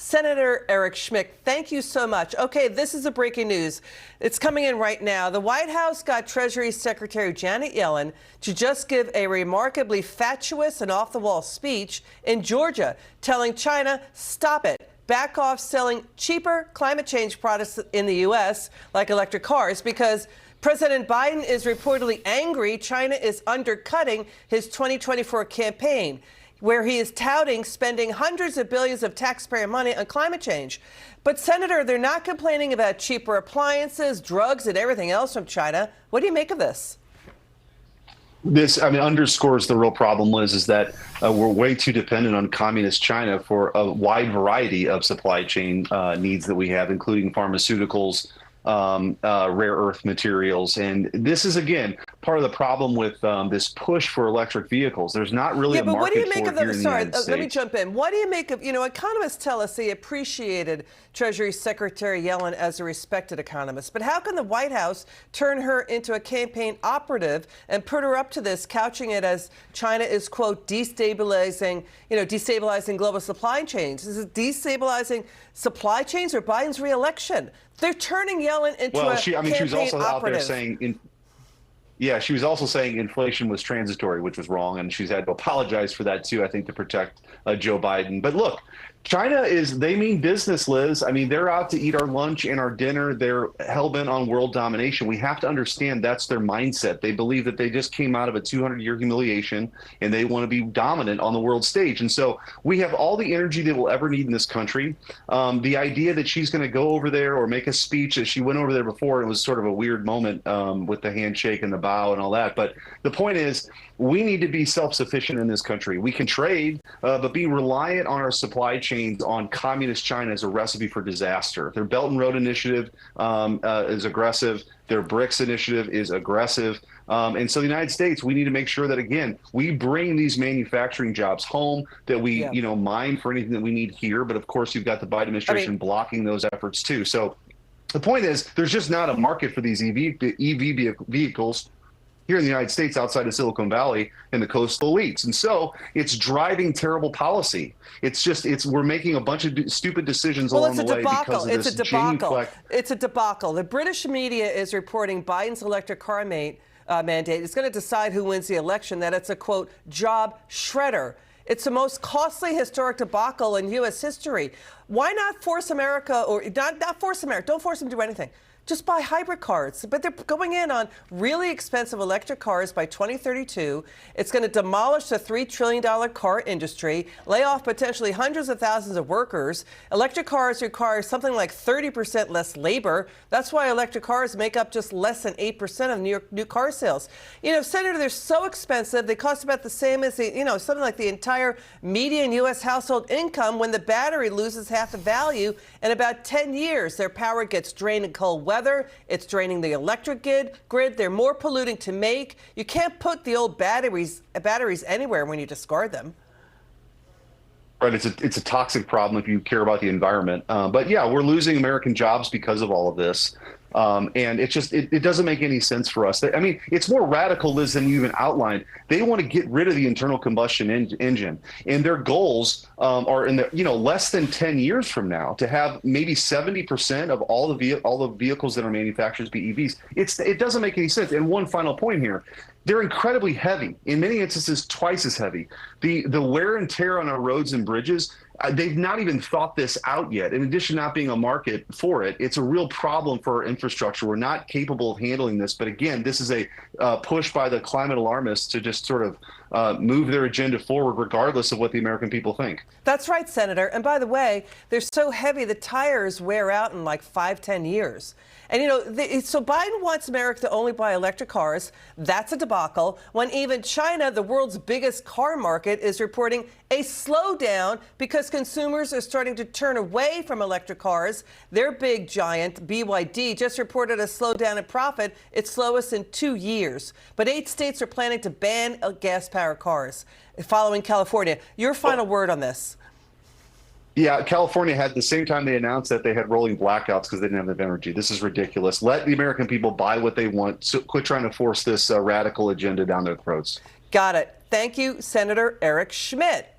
Senator Eric Schmitt, thank you so much. Okay, this is a breaking news. It's coming in right now. The White House got Treasury Secretary Janet Yellen to just give a remarkably fatuous and off-the-wall speech in Georgia, telling China, stop it. Back off selling cheaper climate change products in the U.S., like electric cars, because President Biden is reportedly angry China is undercutting his 2024 campaign, where he is touting spending hundreds of billions of taxpayer money on climate change. But, Senator, they're not complaining about cheaper appliances, drugs, and everything else from China. What do you make of this? This, underscores the real problem, Liz, is that we're way too dependent on communist China for a wide variety of supply chain needs that we have, including pharmaceuticals, rare earth materials. And this is, again, part of the problem with this push for electric vehicles. There's not really a market for it here in the United States. Let me jump in. What do you make of, economists tell us they appreciated Treasury Secretary Yellen as a respected economist. But how can the White House turn her into a campaign operative and put her up to this, couching it as China is, quote, destabilizing global supply chains? Is it destabilizing supply chains or Biden's reelection? They're turning Yellen into she was also out there saying, she was also saying inflation was transitory, which was wrong, and she's had to apologize for that too, I think, to protect Joe Biden. But look, China they mean business, Liz. They're out to eat our lunch and our dinner. They're hell-bent on world domination. We have to understand that's their mindset. They believe that they just came out of a 200-year humiliation, and they want to be dominant on the world stage. And so we have all the energy that we'll ever need in this country. The idea that she's going to go over there or make a speech, as she went over there before, it was sort of a weird moment with the handshake and the bow and all that. But the point is, we need to be self-sufficient in this country. We can trade, but be reliant on our supply chains on communist China is a recipe for disaster. Their Belt and Road Initiative is aggressive. Their BRICS initiative is aggressive. And so the United States, we need to make sure that, again, we bring these manufacturing jobs home, that we, mine for anything that we need here. But, of course, you've got the Biden administration blocking those efforts, too. So the point is, there's just not a market for these EV vehicles here in the United States, outside of Silicon Valley and the coastal elites. And so it's driving terrible policy. We're making a bunch of stupid decisions along the way because of this debacle. It's a debacle. The British media is reporting Biden's electric car mandate is going to decide who wins the election, that it's a, quote, job shredder. It's the most costly historic debacle in U.S. history. Why not force America, or not force America, don't force them to do anything. Just buy hybrid cars. But they're going in on really expensive electric cars by 2032. It's going to demolish the $3 trillion car industry, lay off potentially hundreds of thousands of workers. Electric cars require something like 30% less labor. That's why electric cars make up just less than 8% of new car sales. Senator, they're so expensive. They cost about the same as something like the entire median U.S. household income when the battery loses half the value in about 10 years. Their power gets drained in cold weather. It's draining the electric grid. They're more polluting to make. You can't put the old batteries anywhere when you discard them. Right, it's a toxic problem if you care about the environment. But yeah, we're losing American jobs because of all of this. And it doesn't make any sense for us. It's more radical, Liz, than you even outlined. They want to get rid of the internal combustion engine, and their goals are in the less than 10 years from now to have maybe 70% of all the vehicles that are manufactured be EVs. It doesn't make any sense. And one final point here. They're incredibly heavy, in many instances twice as heavy. The wear and tear on our roads and bridges, they've not even thought this out yet. In addition to not being a market for it, it's a real problem for our infrastructure. We're not capable of handling this. But again, this is a push by the climate alarmists to just sort of move their agenda forward regardless of what the American people think. That's right, Senator. And by the way, they're so heavy, the tires wear out in like 5-10 years. And, so Biden wants America to only buy electric cars. That's a debacle. When even China, the world's biggest car market, is reporting a slowdown because consumers are starting to turn away from electric cars. Their big giant, BYD, just reported a slowdown in profit, its slowest in 2 years. But 8 states are planning to ban gas-powered cars, following California. Your final word on this. Yeah, California had, the same time they announced that, they had rolling blackouts because they didn't have enough energy. This is ridiculous. Let the American people buy what they want. So quit trying to force this radical agenda down their throats. Got it. Thank you, Senator Eric Schmitt.